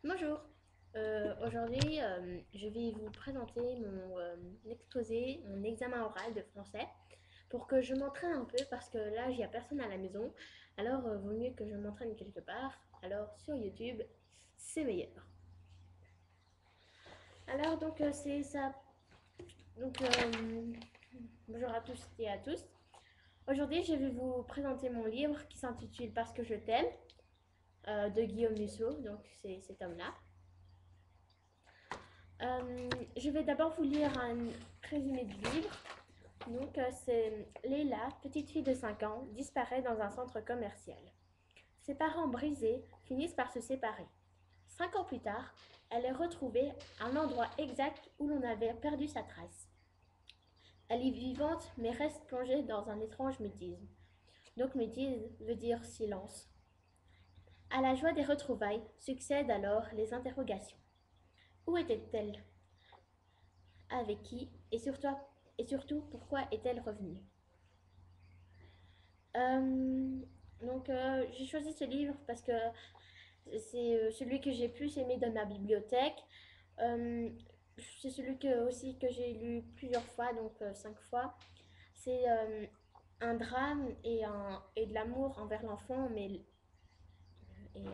Bonjour. Aujourd'hui, je vais vous présenter mon exposé, mon examen oral de français pour que je m'entraîne un peu parce que là, il n'y a personne à la maison. Alors, vaut mieux que je m'entraîne quelque part. Alors, sur YouTube, c'est meilleur. Alors, c'est ça. Donc, bonjour à tous et à tous. Aujourd'hui, je vais vous présenter mon livre qui s'intitule Parce que je t'aime de Guillaume Musso. Donc, c'est cet homme-là. Je vais d'abord vous lire un résumé du livre. C'est Leila, petite fille de 5 ans, disparaît dans un centre commercial. Ses parents brisés finissent par se séparer. 5 ans plus tard, elle est retrouvée à l'endroit exact où l'on avait perdu sa trace. Elle est vivante mais reste plongée dans un étrange mutisme. Donc mutisme veut dire silence. À la joie des retrouvailles succèdent alors les interrogations. Où était-elle? Avec qui? Et surtout, pourquoi est-elle revenue? Euh, j'ai choisi ce livre parce que c'est celui que j'ai plus aimé dans ma bibliothèque. Euh, c'est celui aussi que j'ai lu plusieurs fois, 5 fois. C'est un drame et de l'amour envers l'enfant, et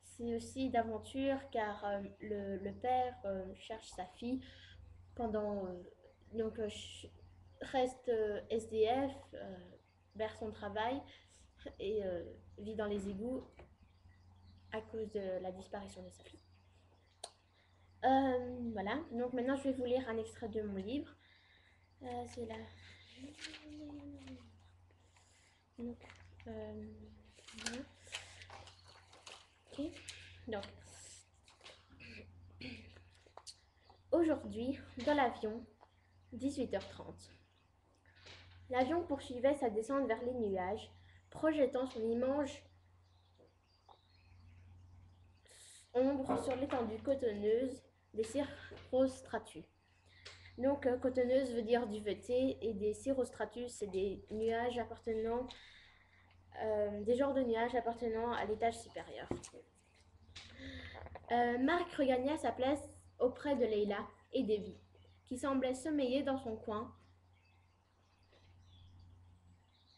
c'est aussi d'aventure car le père cherche sa fille pendant donc reste SDF vers son travail et vit dans les égouts à cause de la disparition de sa fille. Voilà, donc maintenant je vais vous lire un extrait de mon livre. C'est là. Donc, voilà. Ok. Donc, aujourd'hui, dans l'avion, 18h30. L'avion poursuivait sa descente vers les nuages, projetant son immense ombre sur l'étendue cotonneuse des cirrostratus. Donc, cotonneuse veut dire duveté et des cirrostratus, c'est des nuages appartenant, des genres de nuages appartenant à l'étage supérieur. Marc regagna sa place auprès de Leila et Davy, qui semblait sommeiller dans son coin.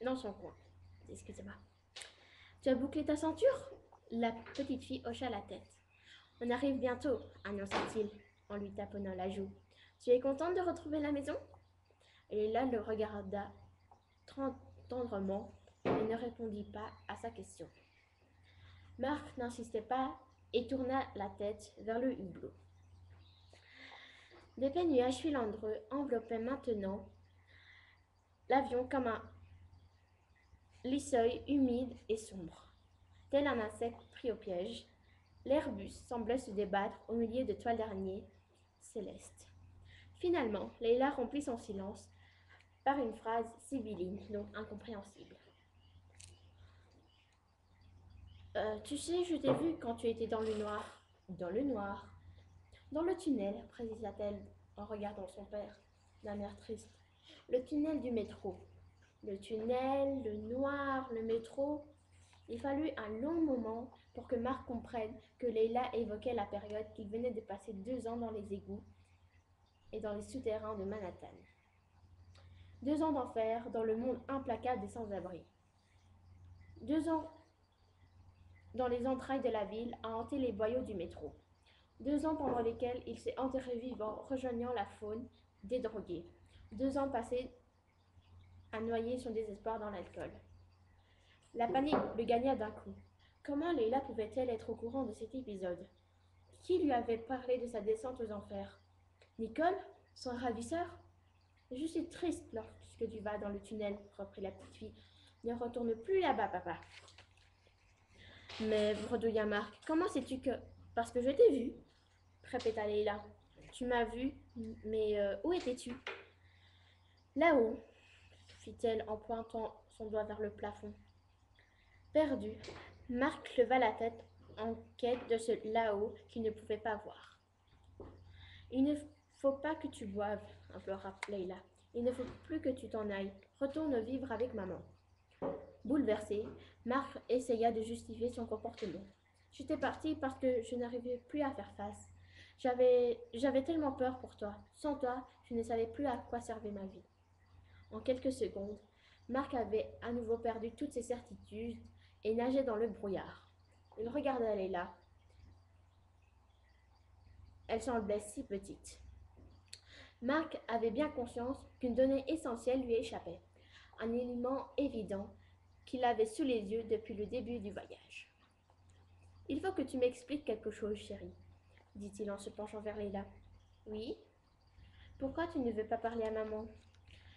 Dans son coin. Excusez-moi. Tu as bouclé ta ceinture? La petite fille hocha la tête. On arrive bientôt, annonça-t-il en lui taponnant la joue. Tu es contente de retrouver la maison? Leila le regarda tendrement et ne répondit pas à sa question. Marc n'insistait pas et tourna la tête vers le hublot. D'épais nuages filandreux enveloppaient maintenant l'avion comme un liseuil humide et sombre. Tel un insecte pris au piège, l'Airbus semblait se débattre au milieu de toiles d'araignée célestes. Finalement, Leila remplit son silence par une phrase sibylline, donc incompréhensible. Tu sais, je t'ai vu quand tu étais dans le noir. Dans le noir. Dans le tunnel, précisa-t-elle en regardant son père, d'un air triste. Le tunnel du métro. Le tunnel, le noir, le métro. Il fallut un long moment pour que Marc comprenne que Leila évoquait la période qu'il venait de passer 2 ans dans les égouts et dans les souterrains de Manhattan. 2 ans d'enfer dans le monde implacable des sans-abri. 2 ans dans les entrailles de la ville à hanter les boyaux du métro. 2 ans pendant lesquels il s'est enterré vivant, rejoignant la faune des drogués. 2 ans passés à noyer son désespoir dans l'alcool. La panique le gagna d'un coup. Comment Leila pouvait-elle être au courant de cet épisode? Qui lui avait parlé de sa descente aux enfers? Nicole? Son ravisseur? Je suis triste lorsque tu vas dans le tunnel, reprit la petite fille. Ne retourne plus là-bas, papa. Mais, bredouilla Marc, comment sais-tu que... Parce que je t'ai vu, répéta Leila. Tu m'as vu, mais où étais-tu? Là-haut, fit-elle en pointant son doigt vers le plafond. Perdu, Marc leva la tête en quête de ce là-haut qu'il ne pouvait pas voir. Il ne faut pas que tu boives, implora Leila. Il ne faut plus que tu t'en ailles. Retourne vivre avec maman. Bouleversé, Marc essaya de justifier son comportement. J'étais partie parce que je n'arrivais plus à faire face. J'avais tellement peur pour toi. Sans toi, je ne savais plus à quoi servait ma vie. En quelques secondes, Marc avait à nouveau perdu toutes ses certitudes et nageait dans le brouillard. Il regarda Leila. Elle semblait si petite. Marc avait bien conscience qu'une donnée essentielle lui échappait, un élément évident qu'il avait sous les yeux depuis le début du voyage. Il faut que tu m'expliques quelque chose, chérie, dit-il en se penchant vers Leila. Oui? Pourquoi tu ne veux pas parler à maman?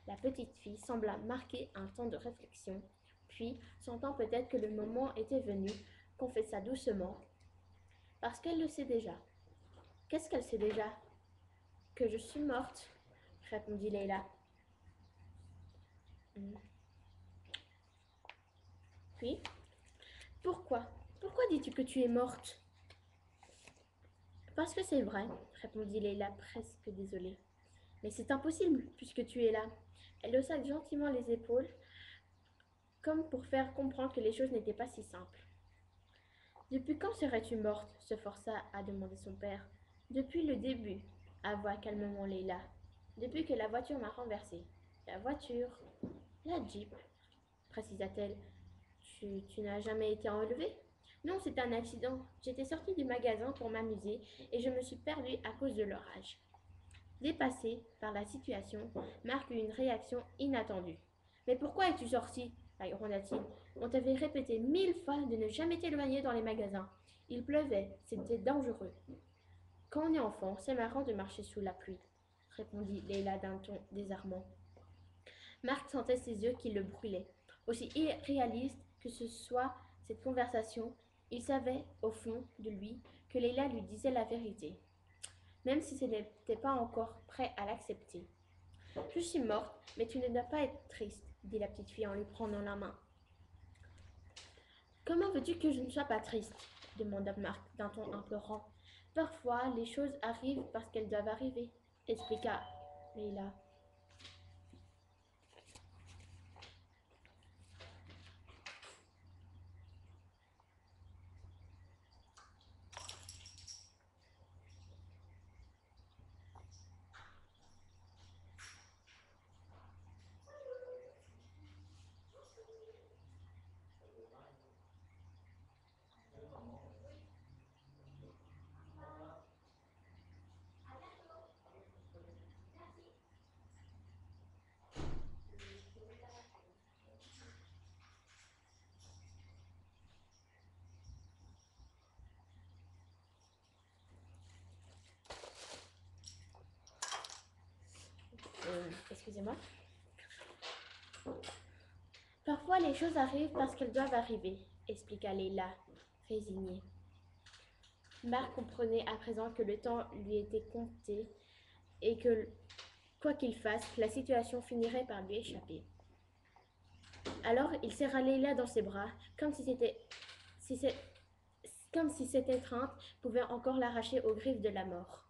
La petite fille sembla marquer un temps de réflexion, puis, sentant peut-être que le moment était venu, confessa doucement. Parce qu'elle le sait déjà. Qu'est-ce qu'elle sait déjà? Que je suis morte, répondit Leila. Puis, pourquoi? Pourquoi dis-tu que tu es morte? Parce que c'est vrai, répondit Leila presque désolée. Mais c'est impossible, puisque tu es là. Elle haussa gentiment les épaules, comme pour faire comprendre que les choses n'étaient pas si simples. Depuis quand serais-tu morte? Se força à demander son père. Depuis le début, avoua calmement Leila. Depuis que la voiture m'a renversée. La voiture? La Jeep, précisa-t-elle. Tu n'as jamais été enlevée? Non, c'est un accident. J'étais sortie du magasin pour m'amuser et je me suis perdue à cause de l'orage. Dépassé par la situation, Marc eut une réaction inattendue. Mais pourquoi es-tu sortie? Gronda-t-il. On t'avait répété 1000 fois de ne jamais t'éloigner dans les magasins. Il pleuvait, c'était dangereux. Quand on est enfant, c'est marrant de marcher sous la pluie, répondit Leila d'un ton désarmant. Marc sentait ses yeux qui le brûlaient. Aussi irréaliste que ce soit cette conversation, il savait, au fond de lui, que Leila lui disait la vérité, même si ce n'était pas encore prêt à l'accepter. Je suis morte, mais tu ne dois pas être triste, dit la petite fille en lui prenant la main. Comment veux-tu que je ne sois pas triste? Demanda Marc d'un ton implorant. Parfois, les choses arrivent parce qu'elles doivent arriver, expliqua Leila. Excusez-moi. Parfois, les choses arrivent parce qu'elles doivent arriver, expliqua Leila, résignée. Marc comprenait à présent que le temps lui était compté et que, quoi qu'il fasse, la situation finirait par lui échapper. Alors, il serra Leila dans ses bras, comme si cette étreinte pouvait encore l'arracher aux griffes de la mort.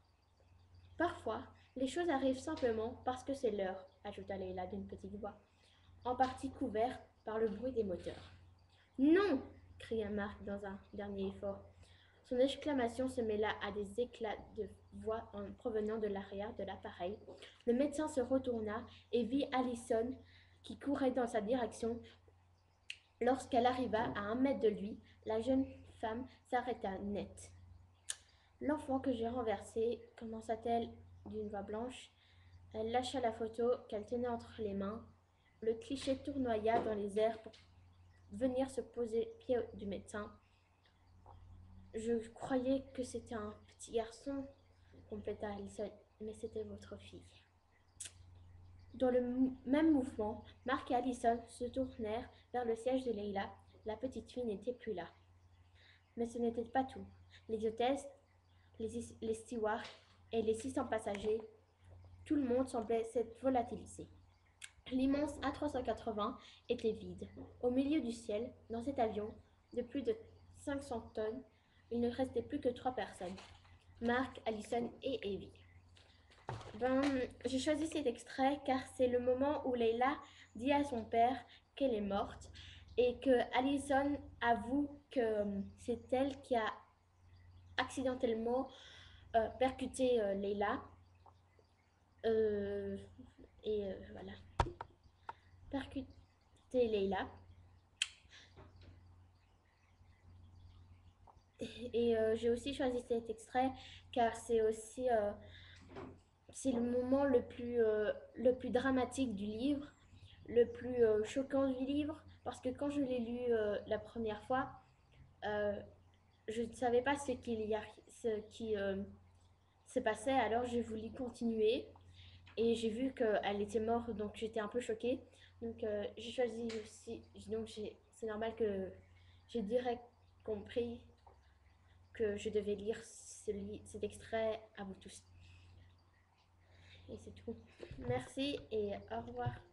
Parfois, les choses arrivent simplement parce que c'est l'heure, ajouta Leila d'une petite voix, en partie couverte par le bruit des moteurs. Non! Cria Marc dans un dernier effort. Son exclamation se mêla à des éclats de voix provenant de l'arrière de l'appareil. Le médecin se retourna et vit Allison qui courait dans sa direction. Lorsqu'elle arriva à 1 mètre de lui, la jeune femme s'arrêta net. L'enfant que j'ai renversé, commença-t-elle d'une voix blanche. Elle lâcha la photo qu'elle tenait entre les mains. Le cliché tournoya dans les airs pour venir se poser pied du médecin. Je croyais que c'était un petit garçon, compléta Alison, mais c'était votre fille. Dans le même mouvement, Marc et Allison se tournèrent vers le siège de Leila. La petite fille n'était plus là. Mais ce n'était pas tout. Les hôtesses, les stewards et les 600 passagers, tout le monde semblait s'être volatilisé. L'immense A380 était vide. Au milieu du ciel, dans cet avion de plus de 500 tonnes, il ne restait plus que 3 personnes. Marc, Allison et Evie. J'ai choisi cet extrait car c'est le moment où Leila dit à son père qu'elle est morte et que Allison avoue que c'est elle qui a accidentellement percuté Leila. Euh, voilà, percuté Leila. Et j'ai aussi choisi cet extrait car c'est aussi c'est le moment le plus dramatique du livre, le plus choquant du livre, parce que quand je l'ai lu la première fois, euh, je ne savais pas ce qui se passait, alors j'ai voulu continuer et j'ai vu qu'elle était morte, donc j'étais un peu choquée. Donc j'ai choisi aussi, c'est normal que j'ai direct compris que je devais lire cet extrait à vous tous. Et c'est tout. Merci et au revoir.